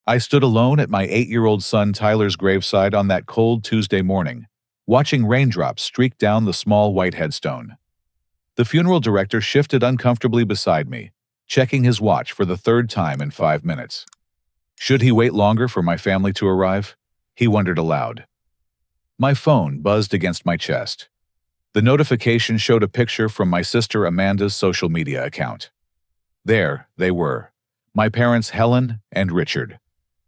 I stood alone at my 8-year-old son Tyler's graveside on that cold Tuesday morning, watching raindrops streak down the small white headstone. The funeral director shifted uncomfortably beside me, checking his watch for the third time in 5 minutes. Should he wait longer for my family to arrive? He wondered aloud. My phone buzzed against my chest. The notification showed a picture from my sister Amanda's social media account. There they were, my parents Helen and Richard,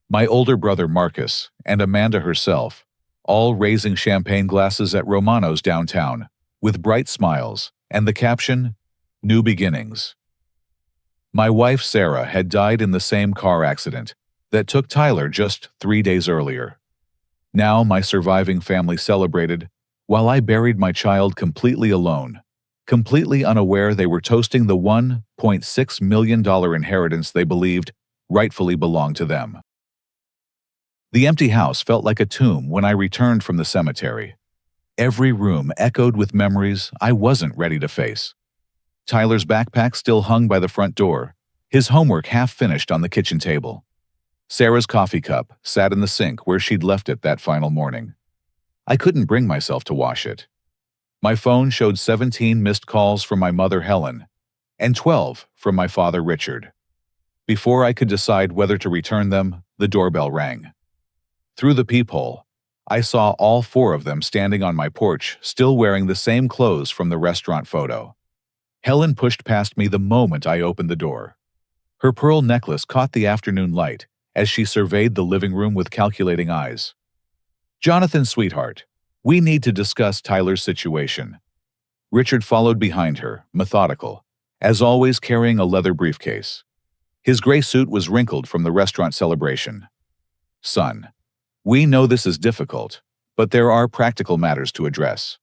my older brother Marcus, and Amanda herself, all raising champagne glasses at Romano's downtown, with bright smiles, and the caption, "New Beginnings." My wife Sarah had died in the same car accident that took Tyler just 3 days earlier. Now my surviving family celebrated, while I buried my child completely alone, completely unaware they were toasting the $1.6 million inheritance they believed rightfully belonged to them. The empty house felt like a tomb when I returned from the cemetery. Every room echoed with memories I wasn't ready to face. Tyler's backpack still hung by the front door, his homework half finished on the kitchen table. Sarah's coffee cup sat in the sink where she'd left it that final morning. I couldn't bring myself to wash it. My phone showed 17 missed calls from my mother Helen and 12 from my father Richard. Before I could decide whether to return them, the doorbell rang. Through the peephole, I saw all 4 of them standing on my porch, still wearing the same clothes from the restaurant photo. Helen pushed past me the moment I opened the door. Her pearl necklace caught the afternoon light as she surveyed the living room with calculating eyes. "Jonathan, sweetheart, we need to discuss Tyler's situation." Richard followed behind her, methodical, as always carrying a leather briefcase. His gray suit was wrinkled from the restaurant celebration. "Son, we know this is difficult, but there are practical matters to address."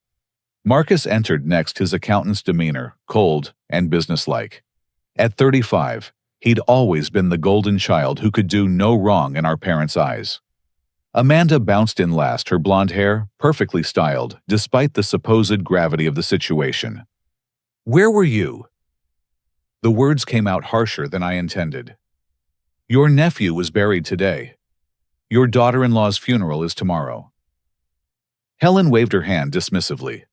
Marcus entered next, his accountant's demeanor cold and businesslike. At 35, he'd always been the golden child who could do no wrong in our parents' eyes. Amanda bounced in last, her blonde hair perfectly styled, despite the supposed gravity of the situation. "Where were you?" The words came out harsher than I intended. "Your nephew was buried today. Your daughter-in-law's funeral is tomorrow." Helen waved her hand dismissively.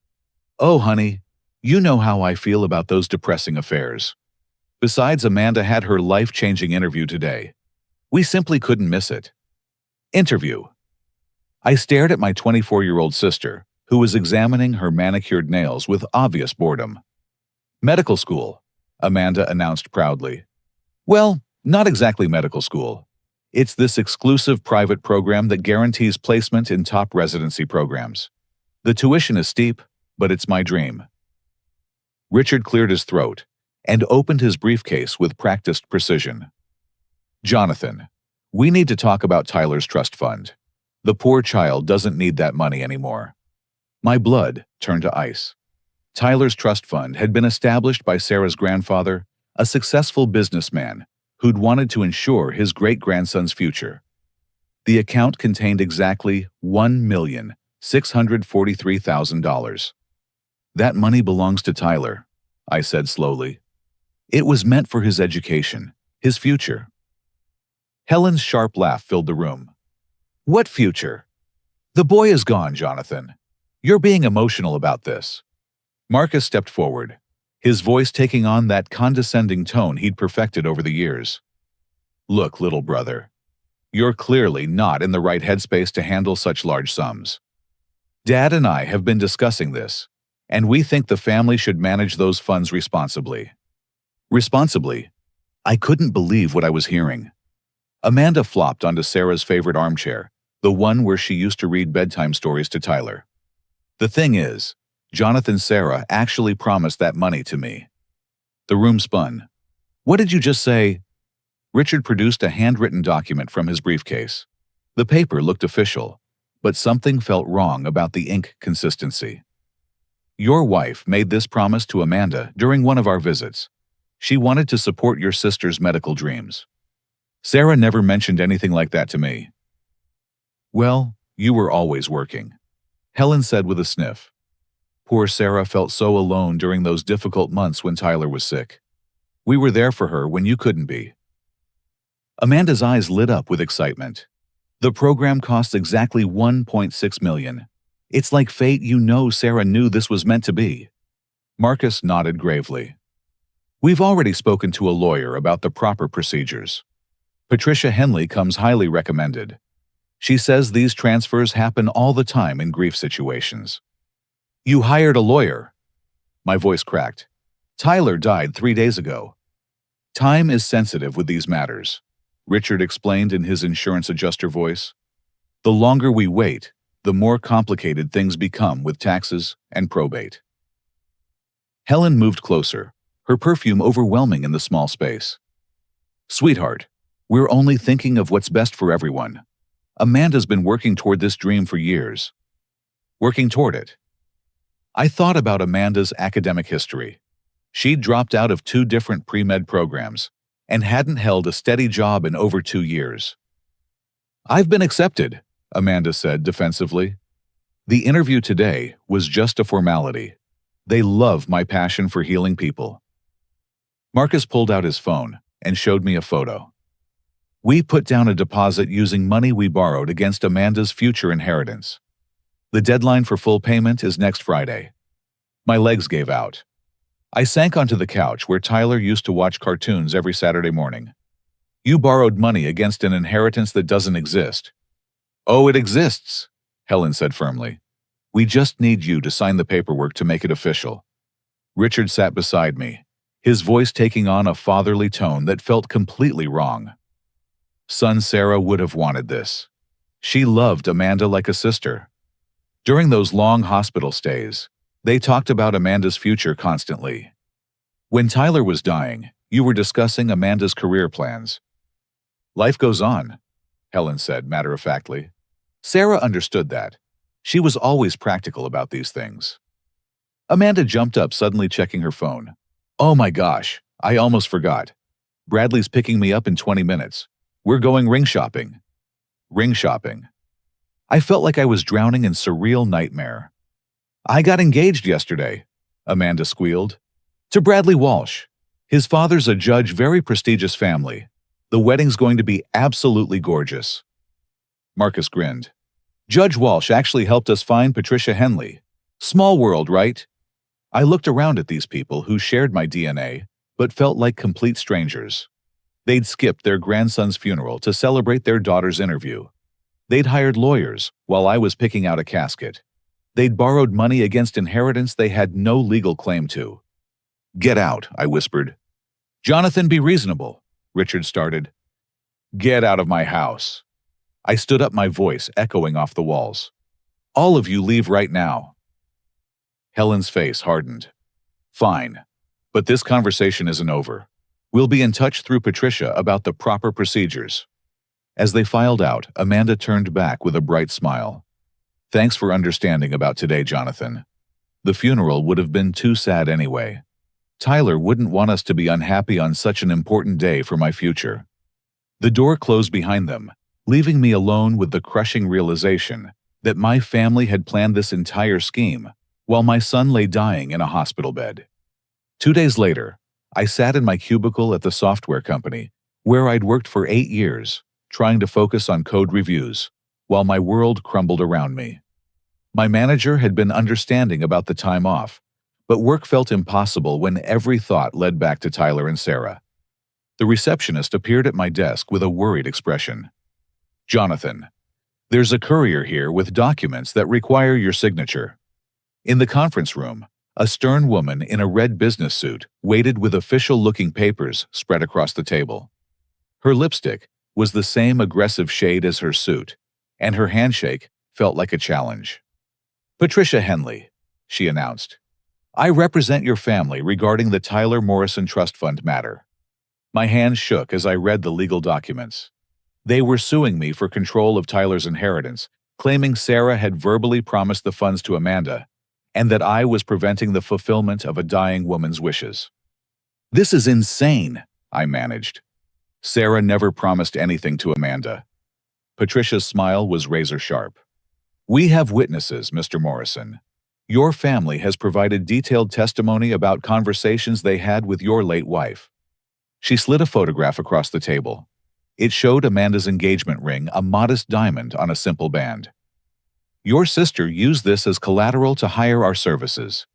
"Oh, honey, you know how I feel about those depressing affairs. Besides, Amanda had her life-changing interview today. We simply couldn't miss it." Interview. I stared at my 24-year-old sister, who was examining her manicured nails with obvious boredom. "Medical school," Amanda announced proudly. "Well, not exactly medical school. It's this exclusive private program that guarantees placement in top residency programs. The tuition is steep, but it's my dream." Richard cleared his throat and opened his briefcase with practiced precision. "Jonathan, we need to talk about Tyler's trust fund. The poor child doesn't need that money anymore." My blood turned to ice. Tyler's trust fund had been established by Sarah's grandfather, a successful businessman who'd wanted to ensure his great-grandson's future. The account contained exactly $1,643,000. "That money belongs to Tyler," I said slowly. "It was meant for his education, his future." Helen's sharp laugh filled the room. "What future? The boy is gone, Jonathan. You're being emotional about this." Marcus stepped forward, his voice taking on that condescending tone he'd perfected over the years. "Look, little brother, you're clearly not in the right headspace to handle such large sums. Dad and I have been discussing this, and we think the family should manage those funds responsibly." Responsibly? I couldn't believe what I was hearing. Amanda flopped onto Sarah's favorite armchair, the one where she used to read bedtime stories to Tyler. "The thing is, Jonathan, Sarah actually promised that money to me." The room spun. "What did you just say?" Richard produced a handwritten document from his briefcase. The paper looked official, but something felt wrong about the ink consistency. "Your wife made this promise to Amanda during one of our visits. She wanted to support your sister's medical dreams. Sarah never mentioned anything like that to me." "Well, you were always working," Helen said with a sniff. Poor Sarah felt so alone during those difficult months when Tyler was sick. "We were there for her when you couldn't be." Amanda's eyes lit up with excitement. The program costs exactly $1.6 million. It's like fate, you know. Sarah knew this was meant to be. Marcus nodded gravely. We've already spoken to a lawyer about the proper procedures. Patricia Henley comes highly recommended. She says these transfers happen all the time in grief situations. You hired a lawyer? My voice cracked. Tyler died 3 days ago. Time is sensitive with these matters, Richard explained in his insurance adjuster voice. The longer we wait, the more complicated things become with taxes and probate. Helen moved closer, her perfume overwhelming in the small space. Sweetheart, we're only thinking of what's best for everyone. Amanda's been working toward this dream for years. Working toward it. I thought about Amanda's academic history. She'd dropped out of 2 different pre-med programs and hadn't held a steady job in over 2 years. I've been accepted, Amanda said defensively. The interview today was just a formality. They love my passion for healing people. Marcus pulled out his phone and showed me a photo. We put down a deposit using money we borrowed against Amanda's future inheritance. The deadline for full payment is next Friday. My legs gave out. I sank onto the couch where Tyler used to watch cartoons every Saturday morning. You borrowed money against an inheritance that doesn't exist. Oh, it exists, Helen said firmly. We just need you to sign the paperwork to make it official. Richard sat beside me, his voice taking on a fatherly tone that felt completely wrong. Son Sarah would have wanted this. She loved Amanda like a sister. During those long hospital stays, they talked about Amanda's future constantly. When Tyler was dying, you were discussing Amanda's career plans. Life goes on, Helen said matter-of-factly. Sarah understood that. She was always practical about these things. Amanda jumped up, suddenly checking her phone. Oh my gosh, I almost forgot. Bradley's picking me up in 20 minutes. We're going ring shopping. Ring shopping. I felt like I was drowning in surreal nightmare. I got engaged yesterday, Amanda squealed. To Bradley Walsh. His father's a judge, very prestigious family. The wedding's going to be absolutely gorgeous. Marcus grinned. Judge Walsh actually helped us find Patricia Henley. Small world, right? I looked around at these people who shared my DNA, but felt like complete strangers. They'd skipped their grandson's funeral to celebrate their daughter's interview. They'd hired lawyers while I was picking out a casket. They'd borrowed money against inheritance they had no legal claim to. Get out, I whispered. Jonathan, be reasonable, Richard started. Get out of my house. I stood up, my voice echoing off the walls. All of you leave right now. Helen's face hardened. Fine, but this conversation isn't over. We'll be in touch through Patricia about the proper procedures. As they filed out, Amanda turned back with a bright smile. Thanks for understanding about today, Jonathan. The funeral would have been too sad anyway. Tyler wouldn't want us to be unhappy on such an important day for my future. The door closed behind them, leaving me alone with the crushing realization that my family had planned this entire scheme while my son lay dying in a hospital bed. 2 days later, I sat in my cubicle at the software company where I'd worked for 8 years, trying to focus on code reviews, while my world crumbled around me. My manager had been understanding about the time off, but work felt impossible when every thought led back to Tyler and Sarah. The receptionist appeared at my desk with a worried expression. Jonathan, there's a courier here with documents that require your signature. In the conference room, a stern woman in a red business suit waited with official-looking papers spread across the table. Her lipstick was the same aggressive shade as her suit, and her handshake felt like a challenge. Patricia Henley, she announced. I represent your family regarding the Tyler Morrison Trust Fund matter. My hands shook as I read the legal documents. They were suing me for control of Tyler's inheritance, claiming Sarah had verbally promised the funds to Amanda, and that I was preventing the fulfillment of a dying woman's wishes. This is insane, I managed. Sarah never promised anything to Amanda. Patricia's smile was razor-sharp. We have witnesses, Mr. Morrison. Your family has provided detailed testimony about conversations they had with your late wife. She slid a photograph across the table. It showed Amanda's engagement ring, a modest diamond on a simple band. Your sister used this as collateral to hire our services.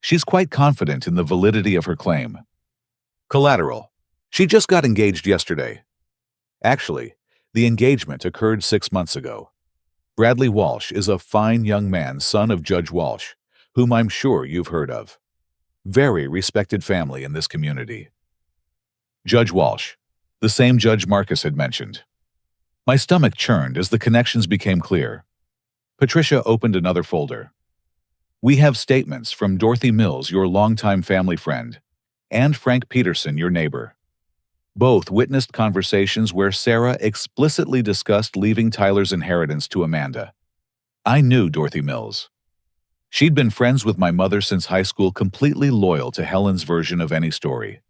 She's quite confident in the validity of her claim. Collateral. She just got engaged yesterday. Actually, the engagement occurred 6 months ago. Bradley Walsh is a fine young man, son of Judge Walsh, whom I'm sure you've heard of. Very respected family in this community. Judge Walsh, the same Judge Marcus had mentioned. My stomach churned as the connections became clear. Patricia opened another folder. We have statements from Dorothy Mills, your longtime family friend, and Frank Peterson, your neighbor. Both witnessed conversations where Sarah explicitly discussed leaving Tyler's inheritance to Amanda. I knew Dorothy Mills. She'd been friends with my mother since high school, completely loyal to Helen's version of any story.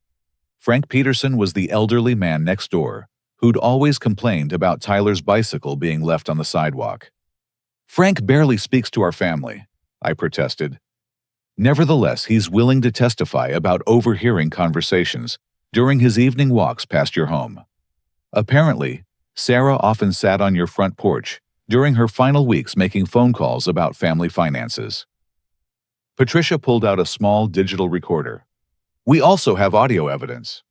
Frank Peterson was the elderly man next door, who'd always complained about Tyler's bicycle being left on the sidewalk. Frank barely speaks to our family, I protested. Nevertheless, he's willing to testify about overhearing conversations during his evening walks past your home. Apparently, Sarah often sat on your front porch during her final weeks making phone calls about family finances. Patricia pulled out a small digital recorder. We also have audio evidence.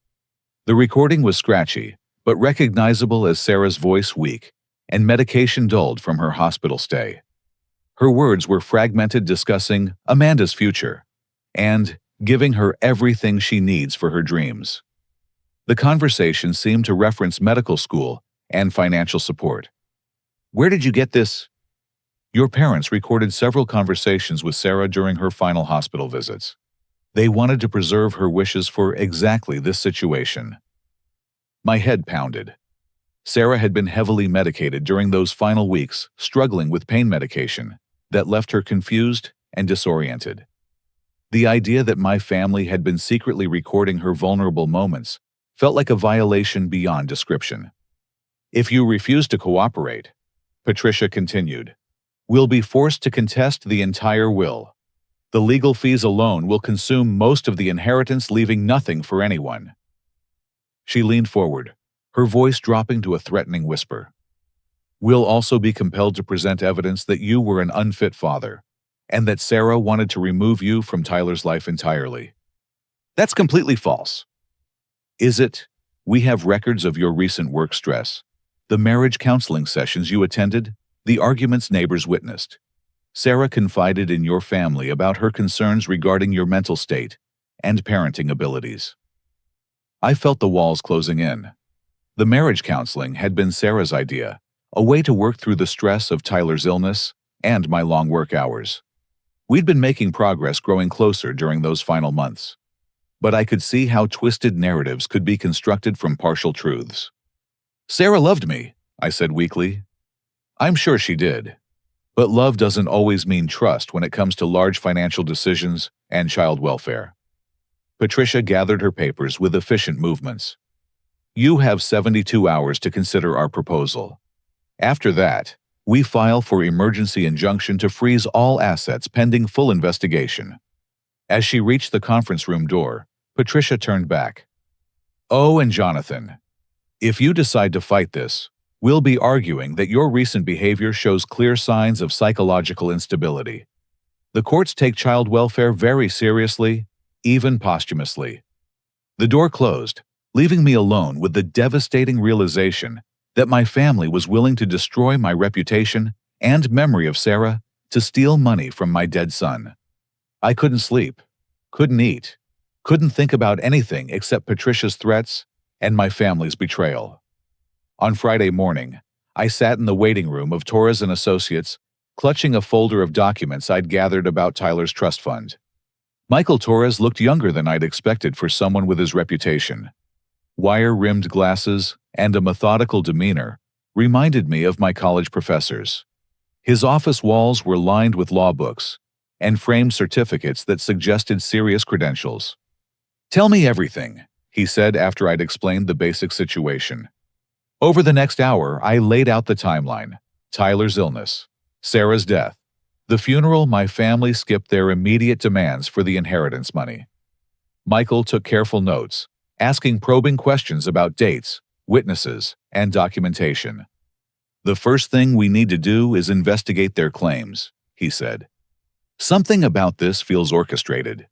The recording was scratchy, but recognizable as Sarah's voice weak and medication dulled from her hospital stay. Her words were fragmented, discussing Amanda's future and giving her everything she needs for her dreams. The conversation seemed to reference medical school and financial support. Where did you get this? Your parents recorded several conversations with Sarah during her final hospital visits. They wanted to preserve her wishes for exactly this situation. My head pounded. Sarah had been heavily medicated during those final weeks, struggling with pain medication that left her confused and disoriented. The idea that my family had been secretly recording her vulnerable moments felt like a violation beyond description. If you refuse to cooperate, Patricia continued, we'll be forced to contest the entire will. The legal fees alone will consume most of the inheritance, leaving nothing for anyone. She leaned forward, her voice dropping to a threatening whisper. We'll also be compelled to present evidence that you were an unfit father, and that Sarah wanted to remove you from Tyler's life entirely. That's completely false. Is it? We have records of your recent work stress, the marriage counseling sessions you attended, the arguments neighbors witnessed. Sarah confided in your family about her concerns regarding your mental state and parenting abilities. I felt the walls closing in. The marriage counseling had been Sarah's idea, a way to work through the stress of Tyler's illness and my long work hours. We'd been making progress, growing closer during those final months. But I could see how twisted narratives could be constructed from partial truths. Sarah loved me, I said weakly. I'm sure she did. But love doesn't always mean trust when it comes to large financial decisions and child welfare. Patricia gathered her papers with efficient movements. You have 72 hours to consider our proposal. After that, we file for emergency injunction to freeze all assets pending full investigation. As she reached the conference room door, Patricia turned back. Oh, and Jonathan, if you decide to fight this, we'll be arguing that your recent behavior shows clear signs of psychological instability. The courts take child welfare very seriously, even posthumously. The door closed, leaving me alone with the devastating realization that my family was willing to destroy my reputation and memory of Sarah to steal money from my dead son. I couldn't sleep, couldn't eat, couldn't think about anything except Patricia's threats and my family's betrayal. On Friday morning, I sat in the waiting room of Torres & Associates, clutching a folder of documents I'd gathered about Tyler's trust fund. Michael Torres looked younger than I'd expected for someone with his reputation. Wire-rimmed glasses and a methodical demeanor reminded me of my college professors. His office walls were lined with law books and framed certificates that suggested serious credentials. Tell me everything, he said after I'd explained the basic situation. Over the next hour, I laid out the timeline: Tyler's illness, Sarah's death, the funeral, my family skipped their immediate demands for the inheritance money. Michael took careful notes, asking probing questions about dates, witnesses, and documentation. The first thing we need to do is investigate their claims, he said. Something about this feels orchestrated.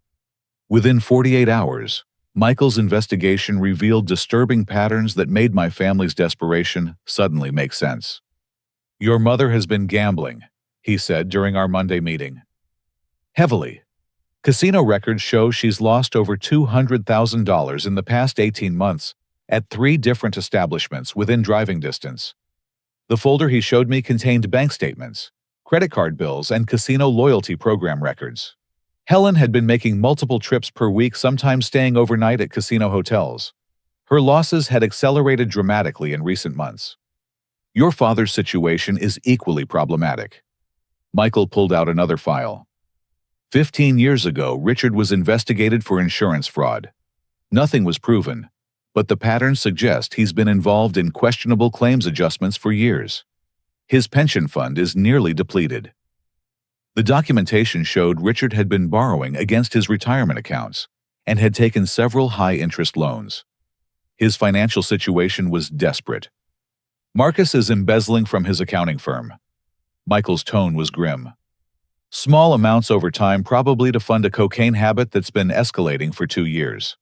Within 48 hours, Michael's investigation revealed disturbing patterns that made my family's desperation suddenly make sense. Your mother has been gambling, he said during our Monday meeting. Heavily. Casino records show she's lost over $200,000 in the past 18 months at 3 different establishments within driving distance. The folder he showed me contained bank statements, credit card bills, and casino loyalty program records. Helen had been making multiple trips per week, sometimes staying overnight at casino hotels. Her losses had accelerated dramatically in recent months. Your father's situation is equally problematic. Michael pulled out another file. 15 years ago, Richard was investigated for insurance fraud. Nothing was proven, but the patterns suggest he's been involved in questionable claims adjustments for years. His pension fund is nearly depleted. The documentation showed Richard had been borrowing against his retirement accounts and had taken several high-interest loans. His financial situation was desperate. Marcus is embezzling from his accounting firm. Michael's tone was grim. Small amounts over time, probably to fund a cocaine habit that's been escalating for 2 years.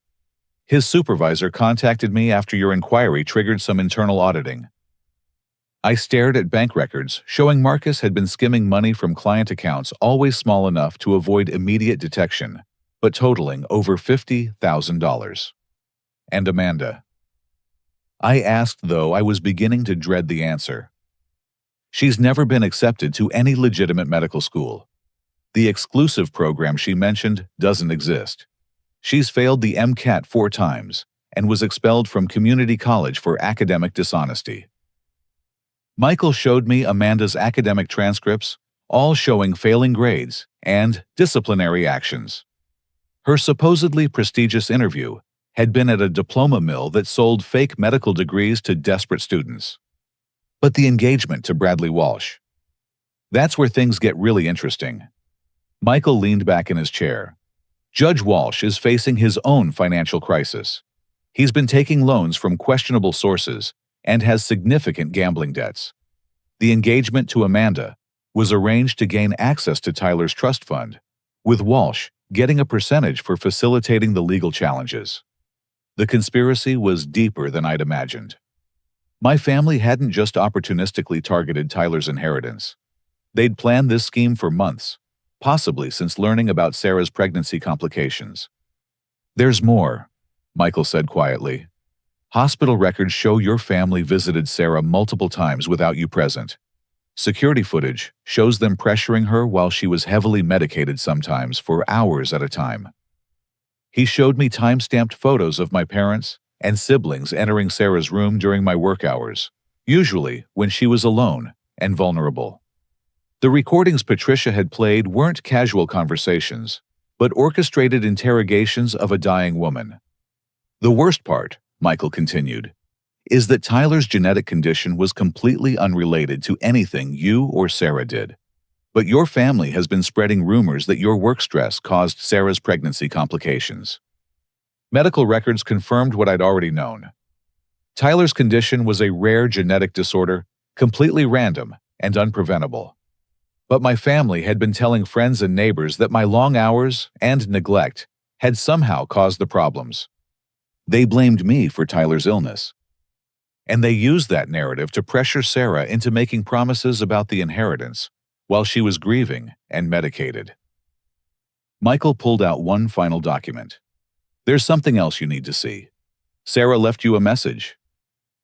His supervisor contacted me after your inquiry triggered some internal auditing. I stared at bank records showing Marcus had been skimming money from client accounts, always small enough to avoid immediate detection, but totaling over $50,000. And Amanda? I asked, though I was beginning to dread the answer. She's never been accepted to any legitimate medical school. The exclusive program she mentioned doesn't exist. She's failed the MCAT 4 times and was expelled from community college for academic dishonesty. Michael showed me Amanda's academic transcripts, all showing failing grades and disciplinary actions. Her supposedly prestigious interview had been at a diploma mill that sold fake medical degrees to desperate students. But the engagement to Bradley Walsh. That's where things get really interesting. Michael leaned back in his chair. Judge Walsh is facing his own financial crisis. He's been taking loans from questionable sources and has significant gambling debts. The engagement to Amanda was arranged to gain access to Tyler's trust fund, with Walsh getting a percentage for facilitating the legal challenges. The conspiracy was deeper than I'd imagined. My family hadn't just opportunistically targeted Tyler's inheritance. They'd planned this scheme for months, possibly since learning about Sarah's pregnancy complications. There's more, Michael said quietly. Hospital records show your family visited Sarah multiple times without you present. Security footage shows them pressuring her while she was heavily medicated, sometimes for hours at a time. He showed me time-stamped photos of my parents and siblings entering Sarah's room during my work hours, usually when she was alone and vulnerable. The recordings Patricia had played weren't casual conversations, but orchestrated interrogations of a dying woman. The worst part, Michael continued, is that Tyler's genetic condition was completely unrelated to anything you or Sarah did. But your family has been spreading rumors that your work stress caused Sarah's pregnancy complications. Medical records confirmed what I'd already known. Tyler's condition was a rare genetic disorder, completely random and unpreventable. But my family had been telling friends and neighbors that my long hours and neglect had somehow caused the problems. They blamed me for Tyler's illness. And they used that narrative to pressure Sarah into making promises about the inheritance while she was grieving and medicated. Michael pulled out one final document. There's something else you need to see. Sarah left you a message.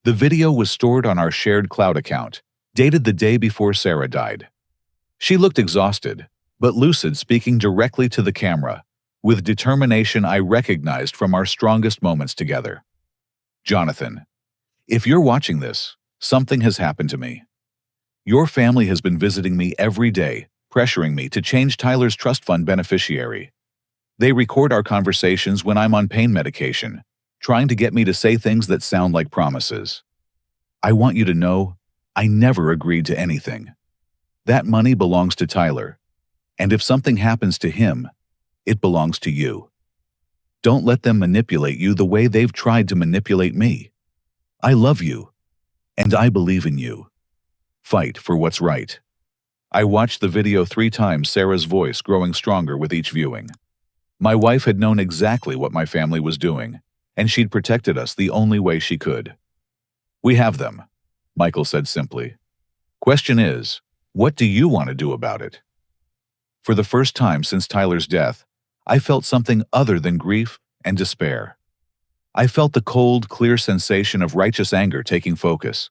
The video was stored on our shared cloud account, dated the day before Sarah died. She looked exhausted, but lucid, speaking directly to the camera, with determination I recognized from our strongest moments together. Jonathan, if you're watching this, something has happened to me. Your family has been visiting me every day, pressuring me to change Tyler's trust fund beneficiary. They record our conversations when I'm on pain medication, trying to get me to say things that sound like promises. I want you to know, I never agreed to anything. That money belongs to Tyler, and if something happens to him, it belongs to you. Don't let them manipulate you the way they've tried to manipulate me. I love you, and I believe in you. Fight for what's right. I watched the video 3 times, Sarah's voice growing stronger with each viewing. My wife had known exactly what my family was doing, and she'd protected us the only way she could. We have them, Michael said simply. Question is, what do you want to do about it? For the first time since Tyler's death, I felt something other than grief and despair. I felt the cold, clear sensation of righteous anger taking focus.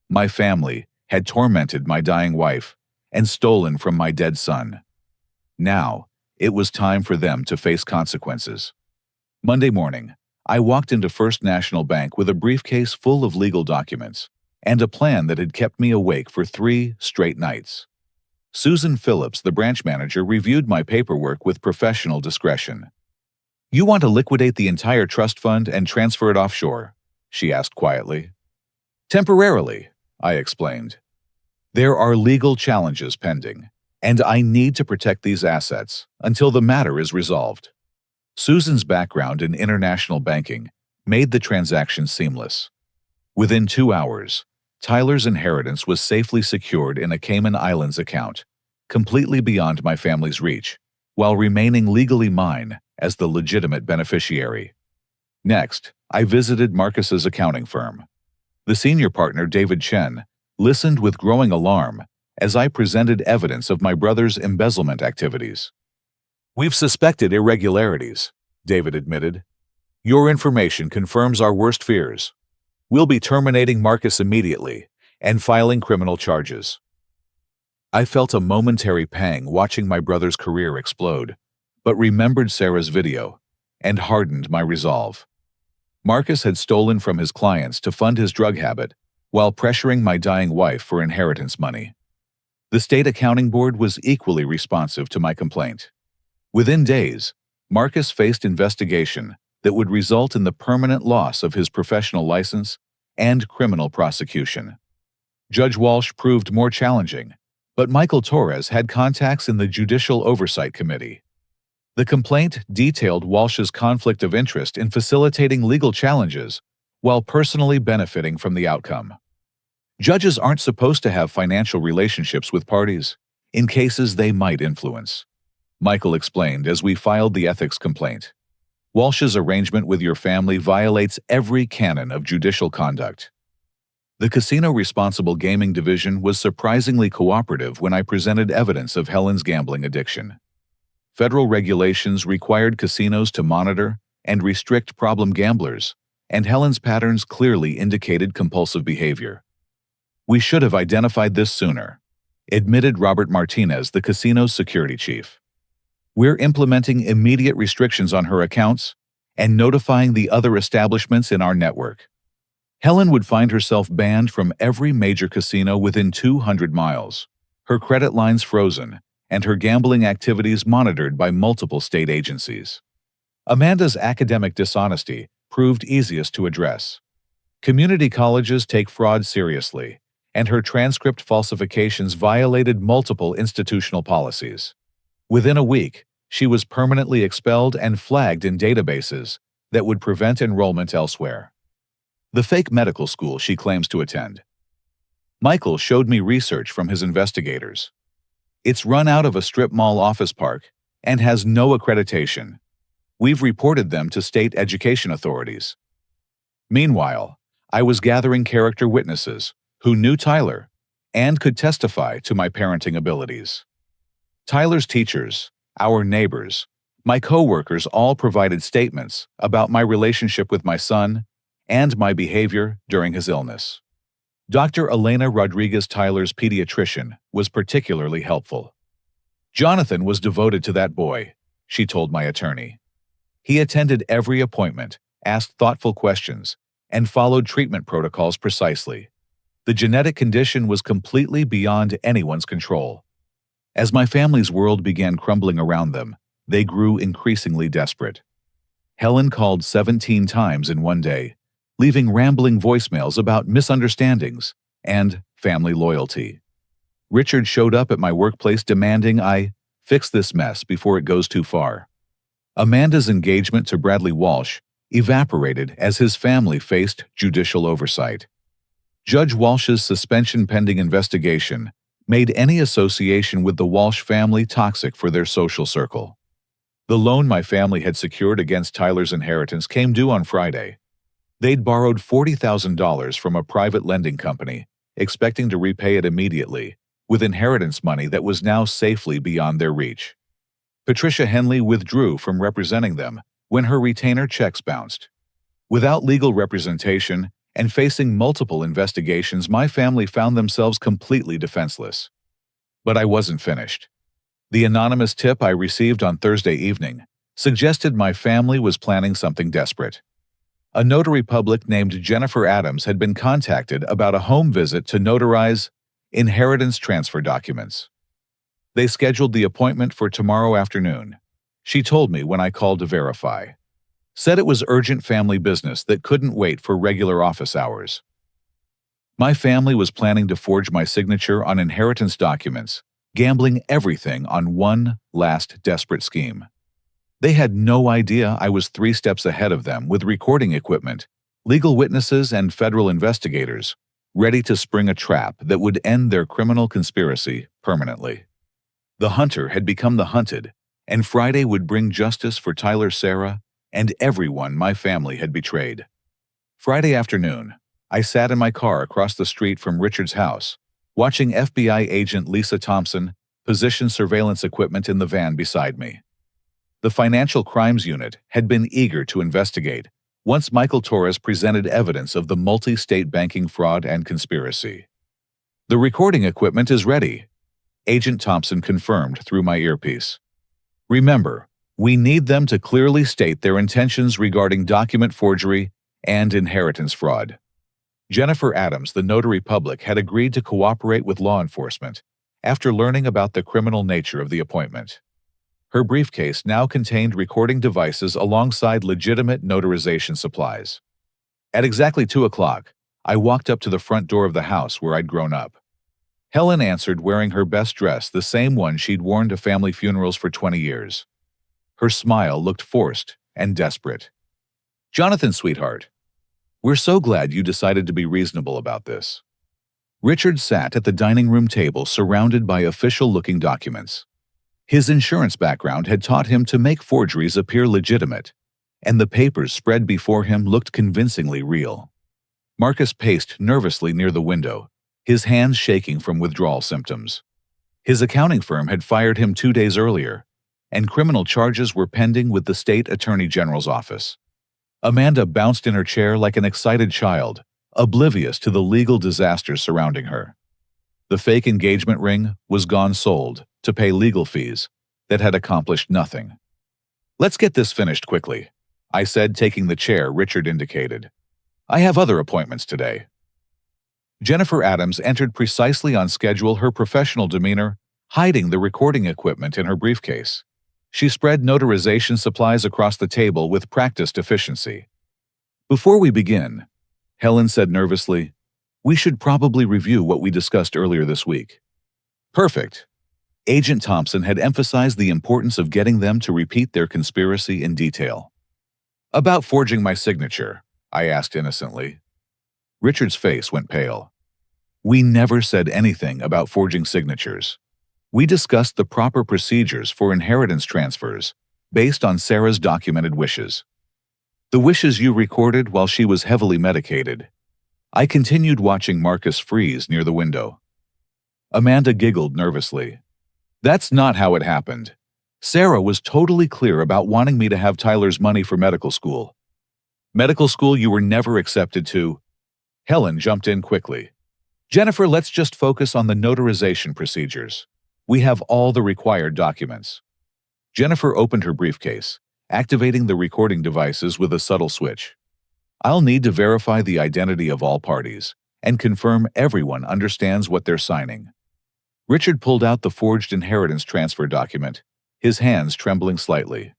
My family had tormented my dying wife and stolen from my dead son. Now, it was time for them to face consequences. Monday morning, I walked into First National Bank with a briefcase full of legal documents and a plan that had kept me awake for 3 straight nights. Susan Phillips, the branch manager, reviewed my paperwork with professional discretion. You want to liquidate the entire trust fund and transfer it offshore? She asked quietly. Temporarily, I explained. There are legal challenges pending, and I need to protect these assets until the matter is resolved. Susan's background in international banking made the transaction seamless. Within 2 hours, Tyler's inheritance was safely secured in a Cayman Islands account, completely beyond my family's reach, while remaining legally mine as the legitimate beneficiary. Next, I visited Marcus's accounting firm. The senior partner, David Chen, listened with growing alarm as I presented evidence of my brother's embezzlement activities. We've suspected irregularities, David admitted. Your information confirms our worst fears. We'll be terminating Marcus immediately and filing criminal charges. I felt a momentary pang watching my brother's career explode, but remembered Sarah's video and hardened my resolve. Marcus had stolen from his clients to fund his drug habit while pressuring my dying wife for inheritance money. The state accounting board was equally responsive to my complaint. Within days, Marcus faced investigation that would result in the permanent loss of his professional license and criminal prosecution. Judge Walsh proved more challenging, but Michael Torres had contacts in the Judicial Oversight Committee. The complaint detailed Walsh's conflict of interest in facilitating legal challenges while personally benefiting from the outcome. Judges aren't supposed to have financial relationships with parties in cases they might influence, Michael explained as we filed the ethics complaint. Walsh's arrangement with your family violates every canon of judicial conduct. The Casino Responsible Gaming Division was surprisingly cooperative when I presented evidence of Helen's gambling addiction. Federal regulations required casinos to monitor and restrict problem gamblers, and Helen's patterns clearly indicated compulsive behavior. We should have identified this sooner, admitted Robert Martinez, the casino's security chief. We're implementing immediate restrictions on her accounts and notifying the other establishments in our network. Helen would find herself banned from every major casino within 200 miles, her credit lines frozen, and her gambling activities monitored by multiple state agencies. Amanda's academic dishonesty proved easiest to address. Community colleges take fraud seriously, and her transcript falsifications violated multiple institutional policies. Within a week, she was permanently expelled and flagged in databases that would prevent enrollment elsewhere. The fake medical school she claims to attend. Michael showed me research from his investigators. It's run out of a strip mall office park and has no accreditation. We've reported them to state education authorities. Meanwhile, I was gathering character witnesses who knew Tyler and could testify to my parenting abilities. Tyler's teachers, our neighbors, my co-workers all provided statements about my relationship with my son and my behavior during his illness. Dr. Elena Rodriguez, Tyler's pediatrician, was particularly helpful. Jonathan was devoted to that boy, she told my attorney. He attended every appointment, asked thoughtful questions, and followed treatment protocols precisely. The genetic condition was completely beyond anyone's control. As my family's world began crumbling around them, they grew increasingly desperate. Helen called 17 times in one day, leaving rambling voicemails about misunderstandings and family loyalty. Richard showed up at my workplace demanding I fix this mess before it goes too far. Amanda's engagement to Bradley Walsh evaporated as his family faced judicial oversight. Judge Walsh's suspension pending investigation made any association with the Walsh family toxic for their social circle. The loan my family had secured against Tyler's inheritance came due on Friday. They'd borrowed $40,000 from a private lending company, expecting to repay it immediately, with inheritance money that was now safely beyond their reach. Patricia Henley withdrew from representing them when her retainer checks bounced. Without legal representation and facing multiple investigations, my family found themselves completely defenseless. But I wasn't finished. The anonymous tip I received on Thursday evening suggested my family was planning something desperate. A notary public named Jennifer Adams had been contacted about a home visit to notarize inheritance transfer documents. They scheduled the appointment for tomorrow afternoon. She told me when I called to verify. Said it was urgent family business that couldn't wait for regular office hours. My family was planning to forge my signature on inheritance documents, gambling everything on one last desperate scheme. They had no idea I was 3 steps ahead of them with recording equipment, legal witnesses, and federal investigators, ready to spring a trap that would end their criminal conspiracy permanently. The hunter had become the hunted, and Friday would bring justice for Tyler, Sarah, and everyone my family had betrayed. Friday afternoon, I sat in my car across the street from Richard's house, watching FBI agent Lisa Thompson position surveillance equipment in the van beside me. The Financial Crimes Unit had been eager to investigate once Michael Torres presented evidence of the multi-state banking fraud and conspiracy. "The recording equipment is ready," Agent Thompson confirmed through my earpiece. "Remember, we need them to clearly state their intentions regarding document forgery and inheritance fraud." Jennifer Adams, the notary public, had agreed to cooperate with law enforcement after learning about the criminal nature of the appointment. Her briefcase now contained recording devices alongside legitimate notarization supplies. At exactly 2 o'clock, I walked up to the front door of the house where I'd grown up. Helen answered wearing her best dress, the same one she'd worn to family funerals for 20 years. Her smile looked forced and desperate. "Jonathan, sweetheart, we're so glad you decided to be reasonable about this." Richard sat at the dining room table surrounded by official-looking documents. His insurance background had taught him to make forgeries appear legitimate, and the papers spread before him looked convincingly real. Marcus paced nervously near the window, his hands shaking from withdrawal symptoms. His accounting firm had fired him 2 days earlier, and criminal charges were pending with the state attorney general's office. Amanda bounced in her chair like an excited child, oblivious to the legal disasters surrounding her. The fake engagement ring was gone sold to pay legal fees that had accomplished nothing. "Let's get this finished quickly," I said, taking the chair Richard indicated. "I have other appointments today." Jennifer Adams entered precisely on schedule, her professional demeanor hiding the recording equipment in her briefcase. She spread notarization supplies across the table with practiced efficiency. "Before we begin," Helen said nervously, "we should probably review what we discussed earlier this week." "Perfect." Agent Thompson had emphasized the importance of getting them to repeat their conspiracy in detail. "About forging my signature," I asked innocently. Richard's face went pale. "We never said anything about forging signatures. We discussed the proper procedures for inheritance transfers based on Sarah's documented wishes. The wishes you recorded while she was heavily medicated." I continued, watching Marcus freeze near the window. Amanda giggled nervously. "That's not how it happened. Sarah was totally clear about wanting me to have Tyler's money for medical school." "Medical school you were never accepted to?" Helen jumped in quickly. "Jennifer, let's just focus on the notarization procedures. We have all the required documents." Jennifer opened her briefcase, activating the recording devices with a subtle switch. "I'll need to verify the identity of all parties and confirm everyone understands what they're signing." Richard pulled out the forged inheritance transfer document, his hands trembling slightly.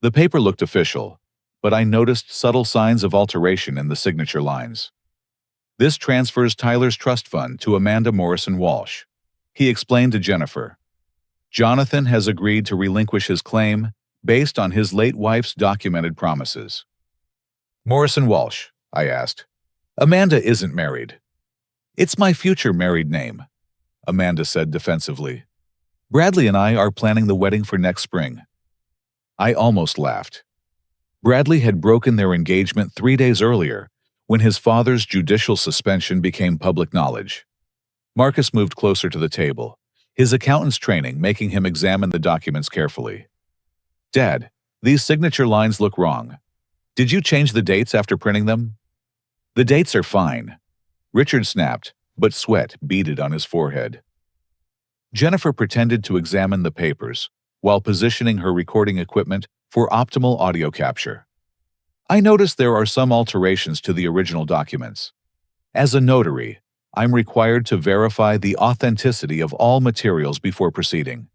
The paper looked official, but I noticed subtle signs of alteration in the signature lines. "This transfers Tyler's trust fund to Amanda Morrison Walsh," he explained to Jennifer. "Jonathan has agreed to relinquish his claim based on his late wife's documented promises." Morrison Walsh, I asked. Amanda isn't married. It's my future married name, Amanda said defensively. Bradley and I are planning the wedding for next spring. I almost laughed. Bradley had broken their engagement 3 days earlier, when his father's judicial suspension became public knowledge. Marcus moved closer to the table, his accountant's training making him examine the documents carefully. Dad, these signature lines look wrong. Did you change the dates after printing them? The dates are fine. Richard snapped, but sweat beaded on his forehead. Jennifer pretended to examine the papers, while positioning her recording equipment for optimal audio capture. I noticed there are some alterations to the original documents. As a notary, I'm required to verify the authenticity of all materials before proceeding.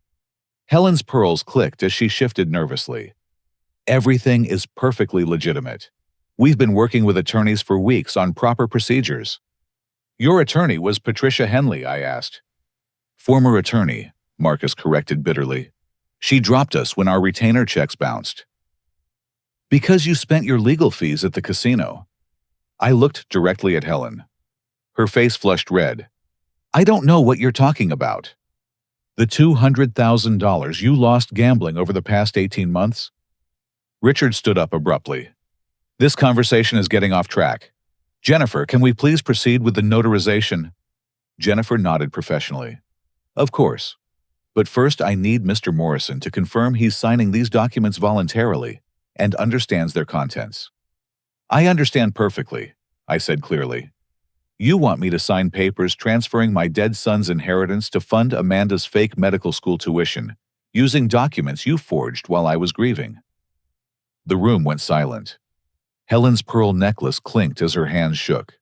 Helen's pearls clicked as she shifted nervously. Everything is perfectly legitimate. We've been working with attorneys for weeks on proper procedures. Your attorney was Patricia Henley, I asked. Former attorney, Marcus corrected bitterly. She dropped us when our retainer checks bounced. Because you spent your legal fees at the casino. I looked directly at Helen. Her face flushed red. I don't know what you're talking about. The $200,000 you lost gambling over the past 18 months? Richard stood up abruptly. This conversation is getting off track. Jennifer, can we please proceed with the notarization? Jennifer nodded professionally. Of course. But first I need Mr. Morrison to confirm he's signing these documents voluntarily and understands their contents. I understand perfectly, I said clearly. You want me to sign papers transferring my dead son's inheritance to fund Amanda's fake medical school tuition, using documents you forged while I was grieving. The room went silent. Helen's pearl necklace clinked as her hands shook.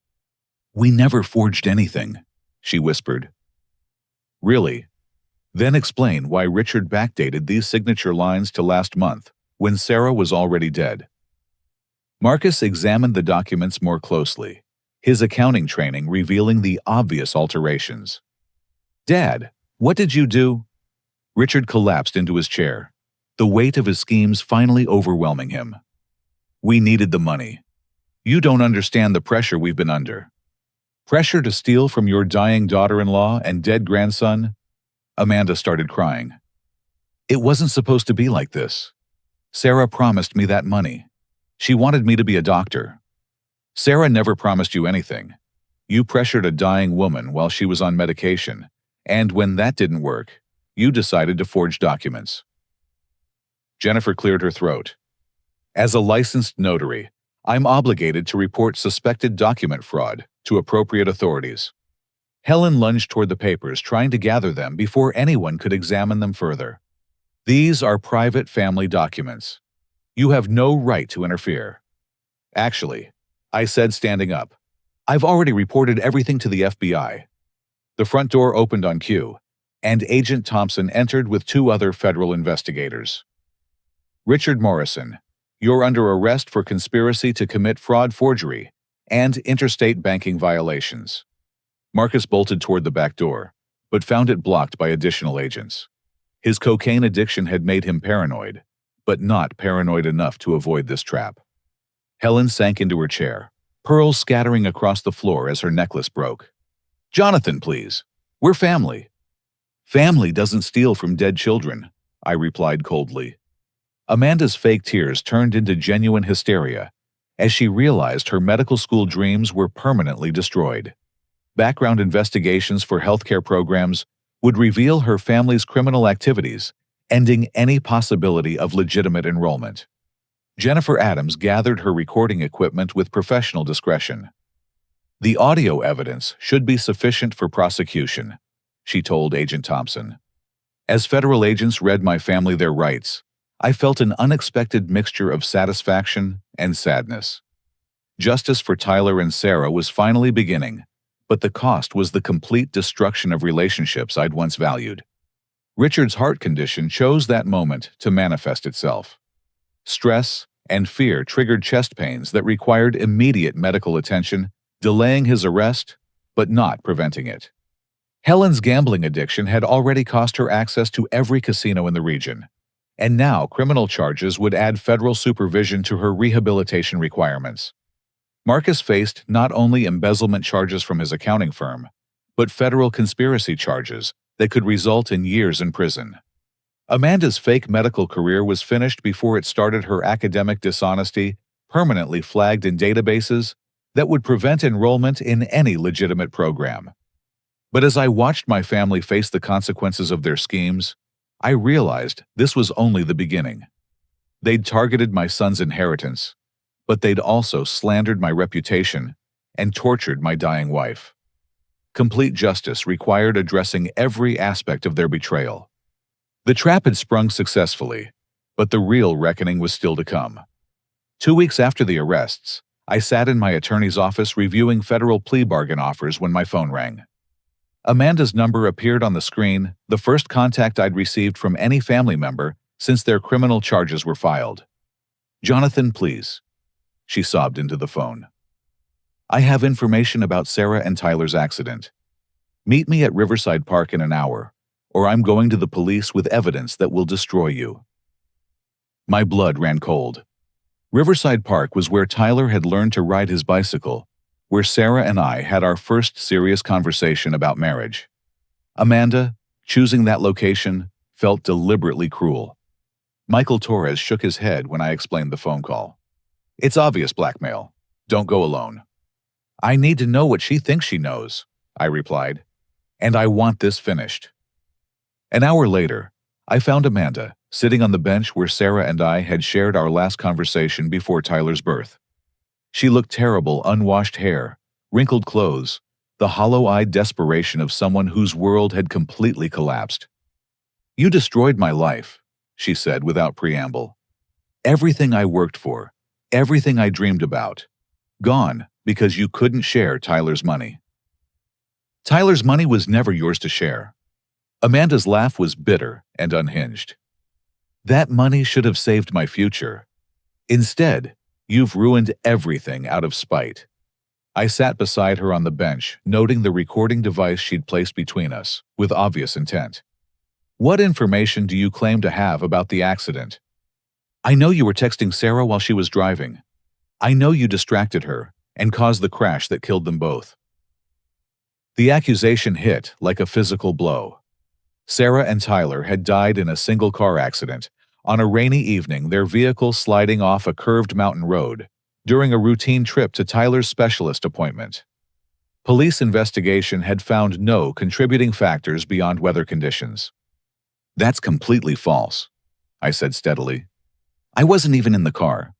We never forged anything, she whispered. Really? Then explain why Richard backdated these signature lines to last month, when Sarah was already dead. Marcus examined the documents more closely, his accounting training revealing the obvious alterations. Dad, what did you do? Richard collapsed into his chair, the weight of his schemes finally overwhelming him. We needed the money. You don't understand the pressure we've been under. Pressure to steal from your dying daughter-in-law and dead grandson? Amanda started crying. It wasn't supposed to be like this. Sarah promised me that money. She wanted me to be a doctor. Sarah never promised you anything. You pressured a dying woman while she was on medication, and when that didn't work, you decided to forge documents. Jennifer cleared her throat. As a licensed notary, I'm obligated to report suspected document fraud to appropriate authorities. Helen lunged toward the papers, trying to gather them before anyone could examine them further. These are private family documents. You have no right to interfere. Actually, I said, standing up, I've already reported everything to the FBI. The front door opened on cue, and Agent Thompson entered with 2 other federal investigators. Richard Morrison, you're under arrest for conspiracy to commit fraud, forgery, and interstate banking violations. Marcus bolted toward the back door, but found it blocked by additional agents. His cocaine addiction had made him paranoid, but not paranoid enough to avoid this trap. Helen sank into her chair, pearls scattering across the floor as her necklace broke. Jonathan, please. We're family. Family doesn't steal from dead children, I replied coldly. Amanda's fake tears turned into genuine hysteria as she realized her medical school dreams were permanently destroyed. Background investigations for healthcare programs would reveal her family's criminal activities, ending any possibility of legitimate enrollment. Jennifer Adams gathered her recording equipment with professional discretion. The audio evidence should be sufficient for prosecution, she told Agent Thompson. As federal agents read my family their rights, I felt an unexpected mixture of satisfaction and sadness. Justice for Tyler and Sarah was finally beginning, but the cost was the complete destruction of relationships I'd once valued. Richard's heart condition chose that moment to manifest itself. Stress and fear triggered chest pains that required immediate medical attention, delaying his arrest, but not preventing it. Helen's gambling addiction had already cost her access to every casino in the region, and now criminal charges would add federal supervision to her rehabilitation requirements. Marcus faced not only embezzlement charges from his accounting firm, but federal conspiracy charges that could result in years in prison. Amanda's fake medical career was finished before it started. Her academic dishonesty permanently flagged in databases that would prevent enrollment in any legitimate program. But as I watched my family face the consequences of their schemes, I realized this was only the beginning. They'd targeted my son's inheritance, but they'd also slandered my reputation and tortured my dying wife. Complete justice required addressing every aspect of their betrayal. The trap had sprung successfully, but the real reckoning was still to come. 2 weeks after the arrests, I sat in my attorney's office reviewing federal plea bargain offers when my phone rang. Amanda's number appeared on the screen, the first contact I'd received from any family member since their criminal charges were filed. "Jonathan, please," she sobbed into the phone. "I have information about Sarah and Tyler's accident. Meet me at Riverside Park in an hour, or I'm going to the police with evidence that will destroy you." My blood ran cold. Riverside Park was where Tyler had learned to ride his bicycle, where Sarah and I had our first serious conversation about marriage. Amanda, choosing that location, felt deliberately cruel. Michael Torres shook his head when I explained the phone call. "It's obvious blackmail. Don't go alone." "I need to know what she thinks she knows," I replied, "and I want this finished." An hour later, I found Amanda sitting on the bench where Sarah and I had shared our last conversation before Tyler's birth. She looked terrible, unwashed hair, wrinkled clothes, the hollow-eyed desperation of someone whose world had completely collapsed. "You destroyed my life," she said without preamble. "Everything I worked for, everything I dreamed about, gone because you couldn't share Tyler's money." "Tyler's money was never yours to share." Amanda's laugh was bitter and unhinged. "That money should have saved my future. Instead, you've ruined everything out of spite." I sat beside her on the bench, noting the recording device she'd placed between us, with obvious intent. "What information do you claim to have about the accident?" "I know you were texting Sarah while she was driving. I know you distracted her and caused the crash that killed them both." The accusation hit like a physical blow. Sarah and Tyler had died in a single car accident on a rainy evening, their vehicle sliding off a curved mountain road during a routine trip to Tyler's specialist appointment. Police investigation had found no contributing factors beyond weather conditions. "That's completely false," I said steadily. "I wasn't even in the car."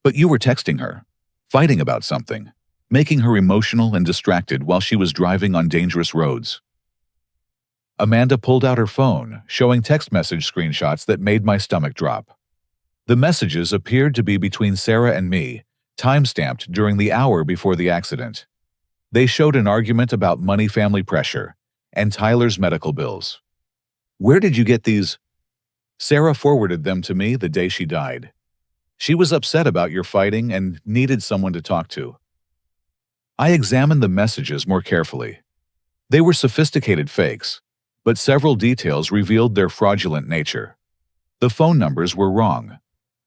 "But you were texting her, fighting about something, making her emotional and distracted while she was driving on dangerous roads." Amanda pulled out her phone, showing text message screenshots that made my stomach drop. The messages appeared to be between Sarah and me, time-stamped during the hour before the accident. They showed an argument about money, family pressure, and Tyler's medical bills. "Where did you get these?" "Sarah forwarded them to me the day she died. She was upset about your fighting and needed someone to talk to." I examined the messages more carefully. They were sophisticated fakes, but several details revealed their fraudulent nature. The phone numbers were wrong.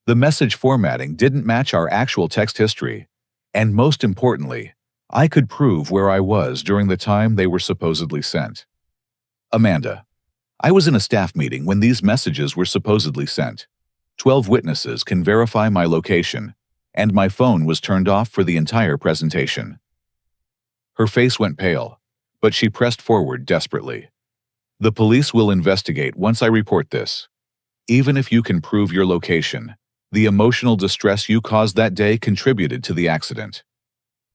The message formatting didn't match our actual text history, and most importantly, I could prove where I was during the time they were supposedly sent. "Amanda, I was in a staff meeting when these messages were supposedly sent. 12 witnesses can verify my location, and my phone was turned off for the entire presentation." Her face went pale, but she pressed forward desperately. "The police will investigate once I report this. Even if you can prove your location, the emotional distress you caused that day contributed to the accident."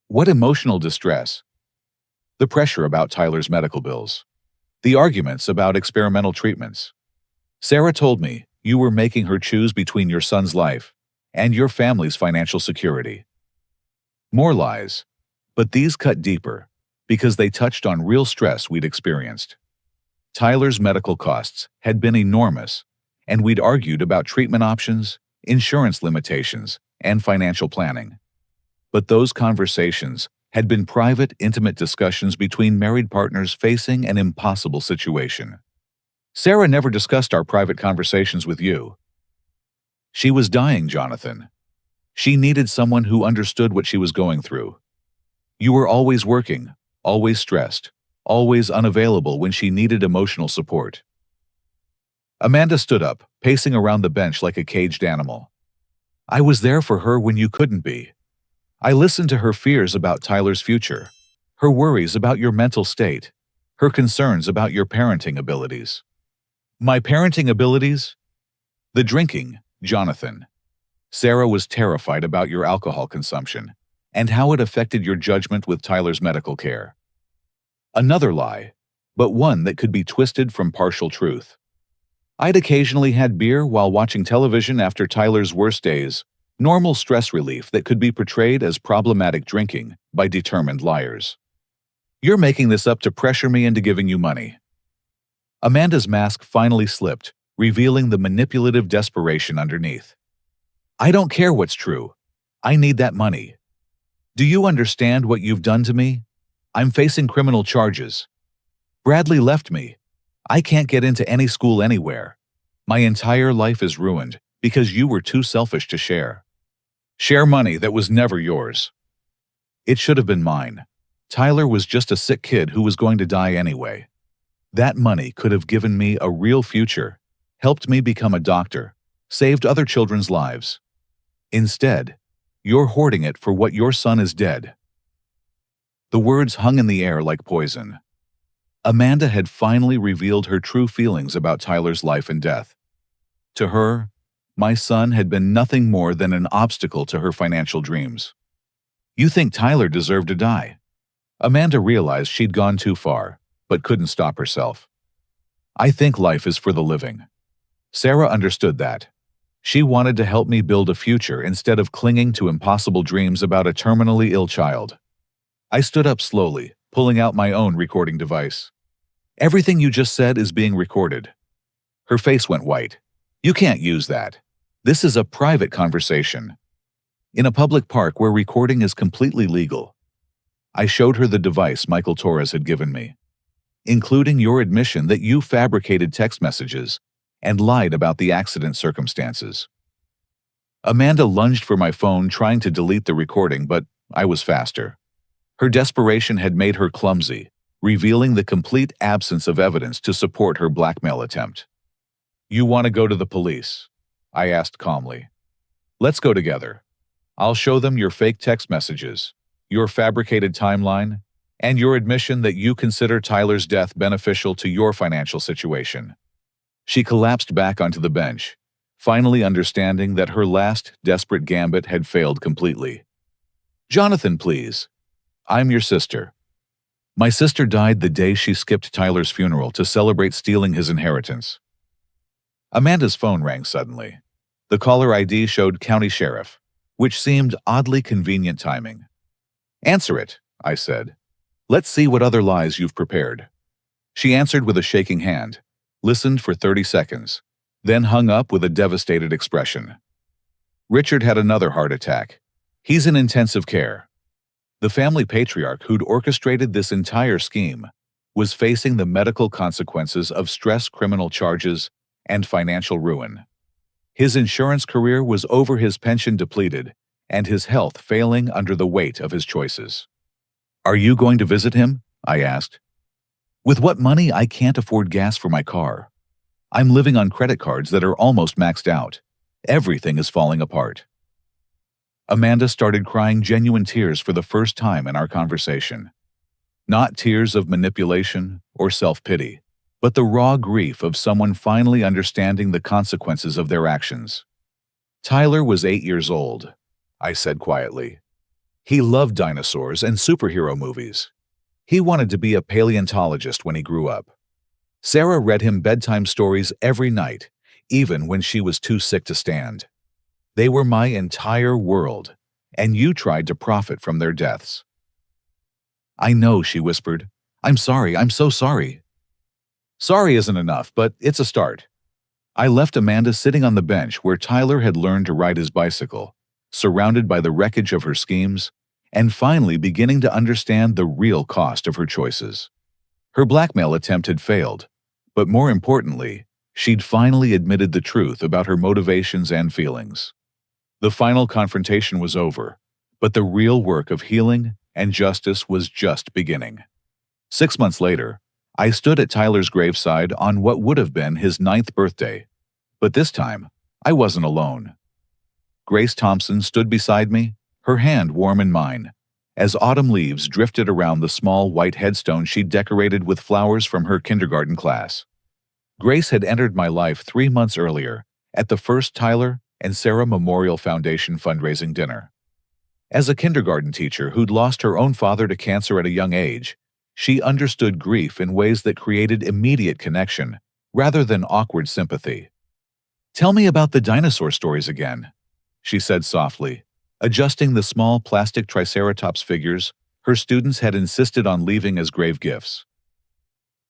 "What emotional distress?" "The pressure about Tyler's medical bills. The arguments about experimental treatments. Sarah told me you were making her choose between your son's life and your family's financial security." More lies, but these cut deeper because they touched on real stress we'd experienced. Tyler's medical costs had been enormous, and we'd argued about treatment options, insurance limitations, and financial planning. But those conversations had been private, intimate discussions between married partners facing an impossible situation. "Sarah never discussed our private conversations with you." "She was dying, Jonathan. She needed someone who understood what she was going through. You were always working, always stressed, always unavailable when she needed emotional support. Amanda stood up, pacing around the bench like a caged animal. I was there for her when you couldn't be. I listened to her fears about Tyler's future, her worries about your mental state, her concerns about your parenting abilities. My parenting abilities? The drinking, Jonathan. Sarah was terrified about your alcohol consumption and how it affected your judgment with Tyler's medical care. Another lie, but one that could be twisted from partial truth. I'd occasionally had beer while watching television after Tyler's worst days, normal stress relief that could be portrayed as problematic drinking by determined liars. You're making this up to pressure me into giving you money. Amanda's mask finally slipped, revealing the manipulative desperation underneath. I don't care what's true. I need that money. Do you understand what you've done to me? I'm facing criminal charges. Bradley left me. I can't get into any school anywhere. My entire life is ruined because you were too selfish to share. Share money that was never yours. It should have been mine. Tyler was just a sick kid who was going to die anyway. That money could have given me a real future, helped me become a doctor, saved other children's lives. Instead, you're hoarding it for what your son is dead. The words hung in the air like poison. Amanda had finally revealed her true feelings about Tyler's life and death. To her, my son had been nothing more than an obstacle to her financial dreams. You think Tyler deserved to die? Amanda realized she'd gone too far, but couldn't stop herself. I think life is for the living. Sarah understood that. She wanted to help me build a future instead of clinging to impossible dreams about a terminally ill child. I stood up slowly, pulling out my own recording device. Everything you just said is being recorded. Her face went white. You can't use that. This is a private conversation. In a public park where recording is completely legal. I showed her the device Michael Torres had given me, including your admission that you fabricated text messages and lied about the accident circumstances. Amanda lunged for my phone, trying to delete the recording, but I was faster. Her desperation had made her clumsy, revealing the complete absence of evidence to support her blackmail attempt. You want to go to the police? I asked calmly. Let's go together. I'll show them your fake text messages, your fabricated timeline, and your admission that you consider Tyler's death beneficial to your financial situation. She collapsed back onto the bench, finally understanding that her last desperate gambit had failed completely. Jonathan, please. I'm your sister. My sister died the day she skipped Tyler's funeral to celebrate stealing his inheritance. Amanda's phone rang suddenly. The caller ID showed County Sheriff, which seemed oddly convenient timing. Answer it, I said. Let's see what other lies you've prepared. She answered with a shaking hand, listened for 30 seconds, then hung up with a devastated expression. Richard had another heart attack. He's in intensive care. The family patriarch who'd orchestrated this entire scheme was facing the medical consequences of stress, criminal charges, and financial ruin. His insurance career was over, his pension depleted, and his health failing under the weight of his choices. Are you going to visit him? I asked. With what money? I can't afford gas for my car. I'm living on credit cards that are almost maxed out. Everything is falling apart. Amanda started crying genuine tears for the first time in our conversation. Not tears of manipulation or self-pity, but the raw grief of someone finally understanding the consequences of their actions. Tyler was 8 years old, I said quietly. He loved dinosaurs and superhero movies. He wanted to be a paleontologist when he grew up. Sarah read him bedtime stories every night, even when she was too sick to stand. They were my entire world, and you tried to profit from their deaths. I know, she whispered. I'm sorry, I'm so sorry. Sorry isn't enough, but it's a start. I left Amanda sitting on the bench where Tyler had learned to ride his bicycle, surrounded by the wreckage of her schemes, and finally beginning to understand the real cost of her choices. Her blackmail attempt had failed, but more importantly, she'd finally admitted the truth about her motivations and feelings. The final confrontation was over, but the real work of healing and justice was just beginning. 6 months later, I stood at Tyler's graveside on what would have been his 9th birthday, but this time, I wasn't alone. Grace Thompson stood beside me, her hand warm in mine, as autumn leaves drifted around the small white headstone she'd decorated with flowers from her kindergarten class. Grace had entered my life 3 months earlier at the first Tyler and Sarah Memorial Foundation fundraising dinner. As a kindergarten teacher who'd lost her own father to cancer at a young age, she understood grief in ways that created immediate connection rather than awkward sympathy. "Tell me about the dinosaur stories again," she said softly, adjusting the small plastic Triceratops figures her students had insisted on leaving as grave gifts.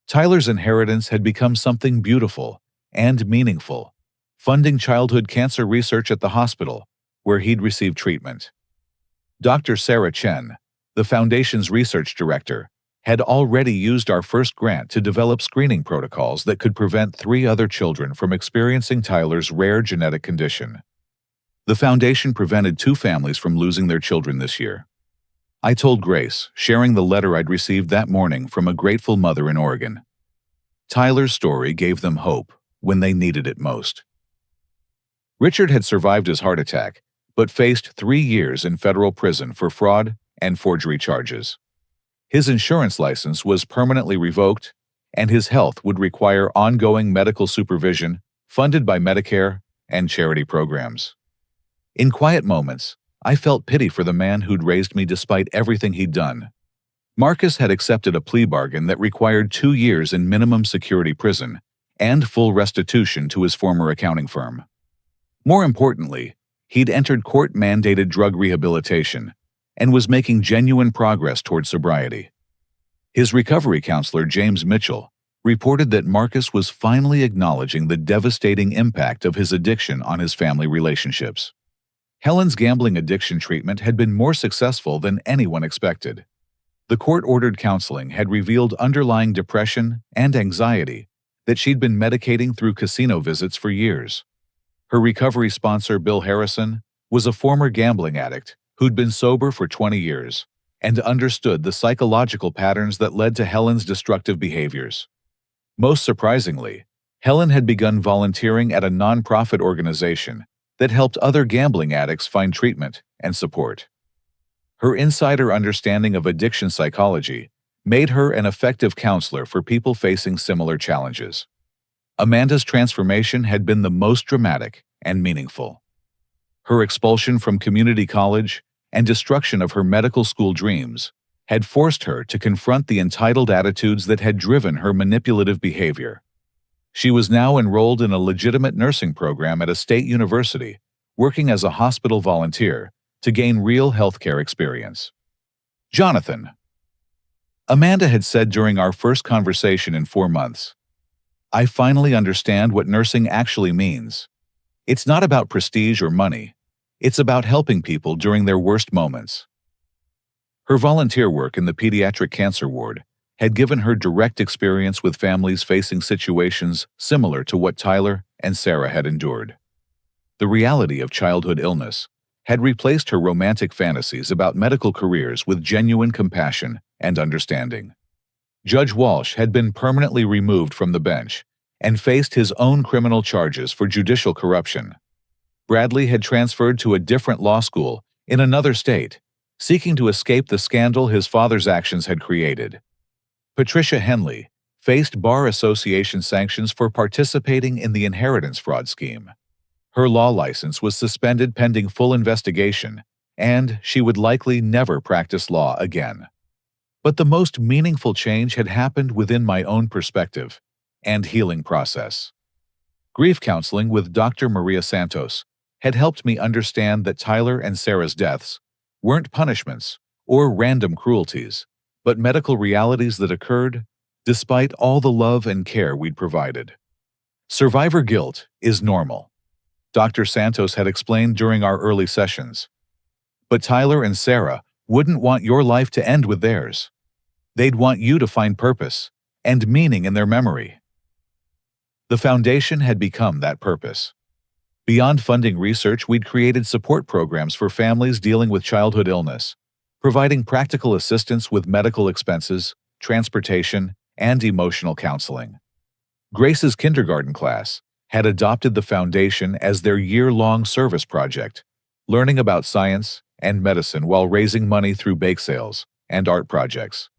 Tyler's inheritance had become something beautiful and meaningful, funding childhood cancer research at the hospital where he'd received treatment. Dr. Sarah Chen, the foundation's research director, had already used our first grant to develop screening protocols that could prevent 3 other children from experiencing Tyler's rare genetic condition. The foundation prevented 2 families from losing their children this year. I told Grace, sharing the letter I'd received that morning from a grateful mother in Oregon. Tyler's story gave them hope when they needed it most. Richard had survived his heart attack, but faced 3 years in federal prison for fraud and forgery charges. His insurance license was permanently revoked, and his health would require ongoing medical supervision funded by Medicare and charity programs. In quiet moments, I felt pity for the man who'd raised me despite everything he'd done. Marcus had accepted a plea bargain that required 2 years in minimum security prison and full restitution to his former accounting firm. More importantly, he'd entered court-mandated drug rehabilitation and was making genuine progress toward sobriety. His recovery counselor, James Mitchell, reported that Marcus was finally acknowledging the devastating impact of his addiction on his family relationships. Helen's gambling addiction treatment had been more successful than anyone expected. The court-ordered counseling had revealed underlying depression and anxiety that she'd been medicating through casino visits for years. Her recovery sponsor, Bill Harrison, was a former gambling addict who'd been sober for 20 years and understood the psychological patterns that led to Helen's destructive behaviors. Most surprisingly, Helen had begun volunteering at a nonprofit organization that helped other gambling addicts find treatment and support. Her insider understanding of addiction psychology made her an effective counselor for people facing similar challenges. Amanda's transformation had been the most dramatic and meaningful. Her expulsion from community college and destruction of her medical school dreams had forced her to confront the entitled attitudes that had driven her manipulative behavior. She was now enrolled in a legitimate nursing program at a state university, working as a hospital volunteer to gain real healthcare experience. "Jonathan," Amanda had said during our first conversation in 4 months, "I finally understand what nursing actually means. It's not about prestige or money. It's about helping people during their worst moments." Her volunteer work in the pediatric cancer ward had given her direct experience with families facing situations similar to what Tyler and Sarah had endured. The reality of childhood illness had replaced her romantic fantasies about medical careers with genuine compassion and understanding. Judge Walsh had been permanently removed from the bench and faced his own criminal charges for judicial corruption. Bradley had transferred to a different law school in another state, seeking to escape the scandal his father's actions had created. Patricia Henley faced Bar Association sanctions for participating in the inheritance fraud scheme. Her law license was suspended pending full investigation, and she would likely never practice law again. But the most meaningful change had happened within my own perspective and healing process. Grief counseling with Dr. Maria Santos had helped me understand that Tyler and Sarah's deaths weren't punishments or random cruelties, but medical realities that occurred despite all the love and care we'd provided. Survivor guilt is normal, Dr. Santos had explained during our early sessions. But Tyler and Sarah wouldn't want your life to end with theirs. They'd want you to find purpose and meaning in their memory. The foundation had become that purpose. Beyond funding research, we'd created support programs for families dealing with childhood illness, providing practical assistance with medical expenses, transportation, and emotional counseling. Grace's kindergarten class had adopted the foundation as their year-long service project, learning about science and medicine while raising money through bake sales and art projects.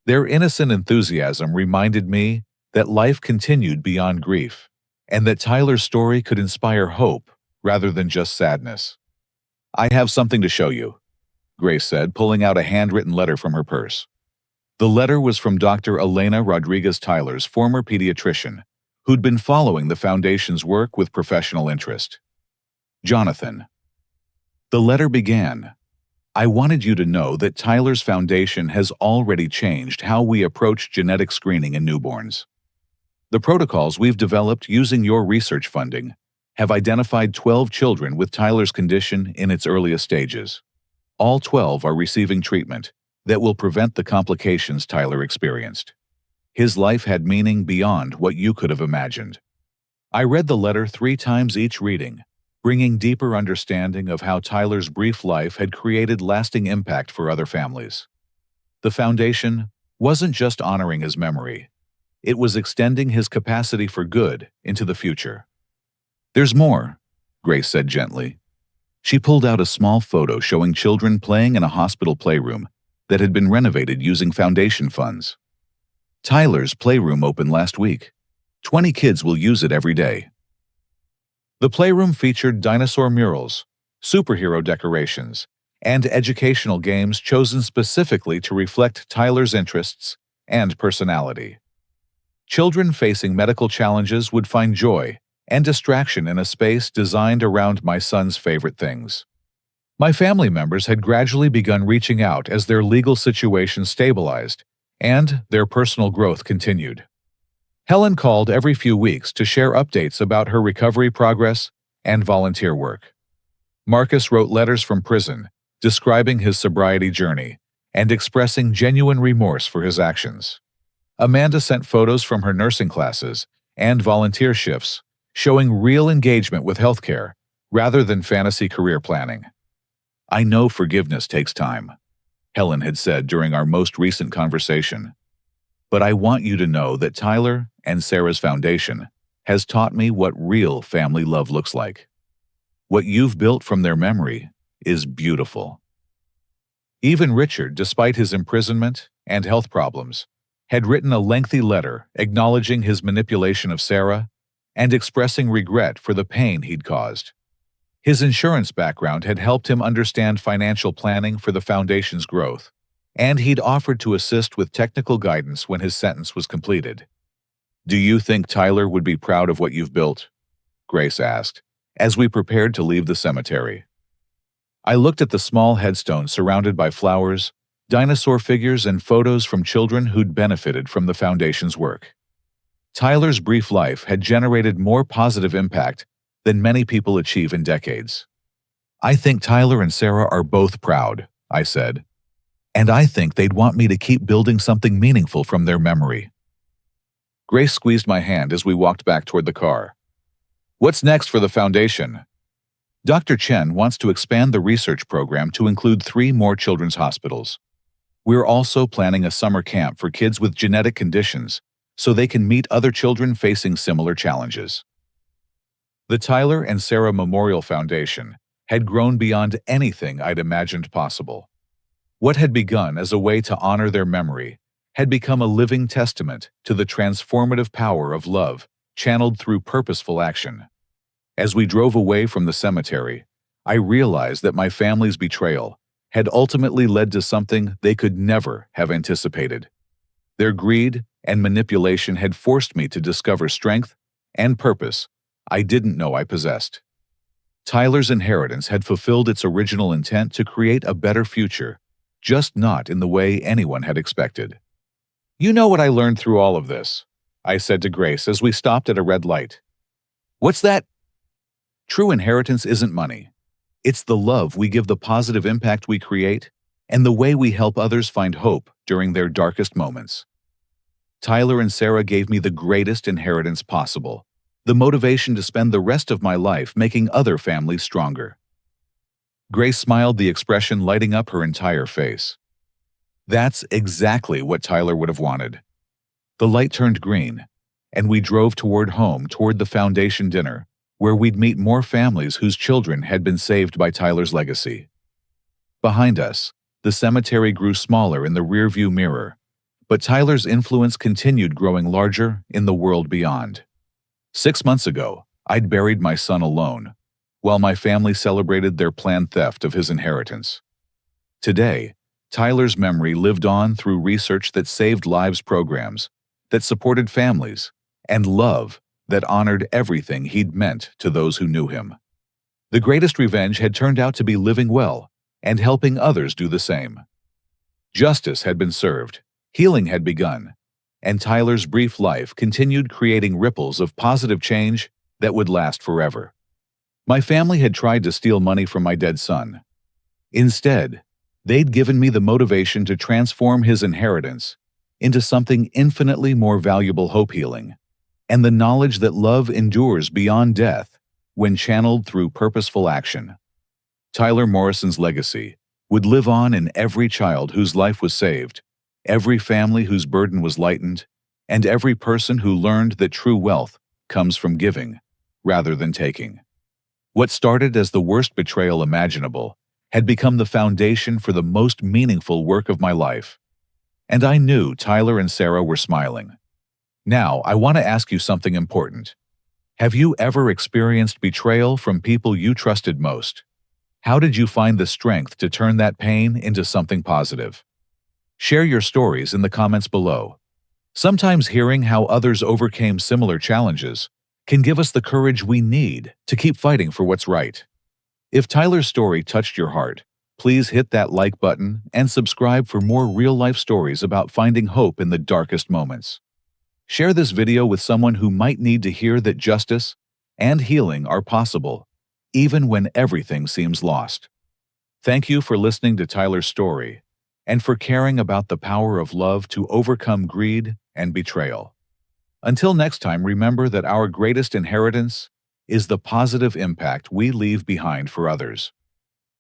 Their innocent enthusiasm reminded me that life continued beyond grief, and that Tyler's story could inspire hope rather than just sadness. "I have something to show you," Grace said, pulling out a handwritten letter from her purse. The letter was from Dr. Elena Rodriguez Tyler's former pediatrician, who'd been following the foundation's work with professional interest. "Jonathan." The letter began, "I wanted you to know that Tyler's foundation has already changed how we approach genetic screening in newborns. The protocols we've developed using your research funding have identified 12 children with Tyler's condition in its earliest stages. All 12 are receiving treatment that will prevent the complications Tyler experienced. His life had meaning beyond what you could have imagined." I read the letter 3 times each reading, bringing deeper understanding of how Tyler's brief life had created lasting impact for other families. The foundation wasn't just honoring his memory, it was extending his capacity for good into the future. "There's more," Grace said gently. She pulled out a small photo showing children playing in a hospital playroom that had been renovated using foundation funds. "Tyler's playroom opened last week. 20 kids will use it every day." The playroom featured dinosaur murals, superhero decorations, and educational games chosen specifically to reflect Tyler's interests and personality. Children facing medical challenges would find joy and distraction in a space designed around my son's favorite things. My family members had gradually begun reaching out as their legal situation stabilized and their personal growth continued. Helen called every few weeks to share updates about her recovery progress and volunteer work. Marcus wrote letters from prison, describing his sobriety journey and expressing genuine remorse for his actions. Amanda sent photos from her nursing classes and volunteer shifts, showing real engagement with healthcare rather than fantasy career planning. "I know forgiveness takes time," Helen had said during our most recent conversation. "But I want you to know that Tyler and Sarah's foundation has taught me what real family love looks like. What you've built from their memory is beautiful." Even Richard, despite his imprisonment and health problems, had written a lengthy letter acknowledging his manipulation of Sarah and expressing regret for the pain he'd caused. His insurance background had helped him understand financial planning for the foundation's growth, and he'd offered to assist with technical guidance when his sentence was completed. "Do you think Tyler would be proud of what you've built?" Grace asked, as we prepared to leave the cemetery. I looked at the small headstone surrounded by flowers, dinosaur figures, and photos from children who'd benefited from the foundation's work. Tyler's brief life had generated more positive impact than many people achieve in decades. "I think Tyler and Sarah are both proud," I said, "and I think they'd want me to keep building something meaningful from their memory." Grace squeezed my hand as we walked back toward the car. "What's next for the foundation?" "Dr. Chen wants to expand the research program to include 3 more children's hospitals. We're also planning a summer camp for kids with genetic conditions so they can meet other children facing similar challenges." The Tyler and Sarah Memorial Foundation had grown beyond anything I'd imagined possible. What had begun as a way to honor their memory had become a living testament to the transformative power of love channeled through purposeful action. As we drove away from the cemetery, I realized that my family's betrayal had ultimately led to something they could never have anticipated. Their greed and manipulation had forced me to discover strength and purpose I didn't know I possessed. Tyler's inheritance had fulfilled its original intent to create a better future, just not in the way anyone had expected. "You know what I learned through all of this?" I said to Grace as we stopped at a red light. "What's that?" "True inheritance isn't money. It's the love we give, the positive impact we create, and the way we help others find hope during their darkest moments. Tyler and Sarah gave me the greatest inheritance possible, the motivation to spend the rest of my life making other families stronger. Grace smiled, the expression lighting up her entire face. That's exactly what Tyler would have wanted. The light turned green, and we drove toward home, toward the foundation dinner, where we'd meet more families whose children had been saved by Tyler's legacy. Behind us, the cemetery grew smaller in the rearview mirror, but Tyler's influence continued growing larger in the world beyond. 6 months ago, I'd buried my son alone, while my family celebrated their planned theft of his inheritance. Today, Tyler's memory lived on through research that saved lives, programs that supported families, and love that honored everything he'd meant to those who knew him. The greatest revenge had turned out to be living well and helping others do the same. Justice had been served, healing had begun, and Tyler's brief life continued creating ripples of positive change that would last forever. My family had tried to steal money from my dead son. Instead, they'd given me the motivation to transform his inheritance into something infinitely more valuable: hope, healing, and the knowledge that love endures beyond death when channeled through purposeful action. Tyler Morrison's legacy would live on in every child whose life was saved, every family whose burden was lightened, and every person who learned that true wealth comes from giving rather than taking. What started as the worst betrayal imaginable had become the foundation for the most meaningful work of my life. And I knew Tyler and Sarah were smiling. Now, I want to ask you something important. Have you ever experienced betrayal from people you trusted most? How did you find the strength to turn that pain into something positive? Share your stories in the comments below. Sometimes hearing how others overcame similar challenges can give us the courage we need to keep fighting for what's right. If Tyler's story touched your heart, please hit that like button and subscribe for more real-life stories about finding hope in the darkest moments. Share this video with someone who might need to hear that justice and healing are possible, even when everything seems lost. Thank you for listening to Tyler's story and for caring about the power of love to overcome greed and betrayal. Until next time, remember that our greatest inheritance is the positive impact we leave behind for others.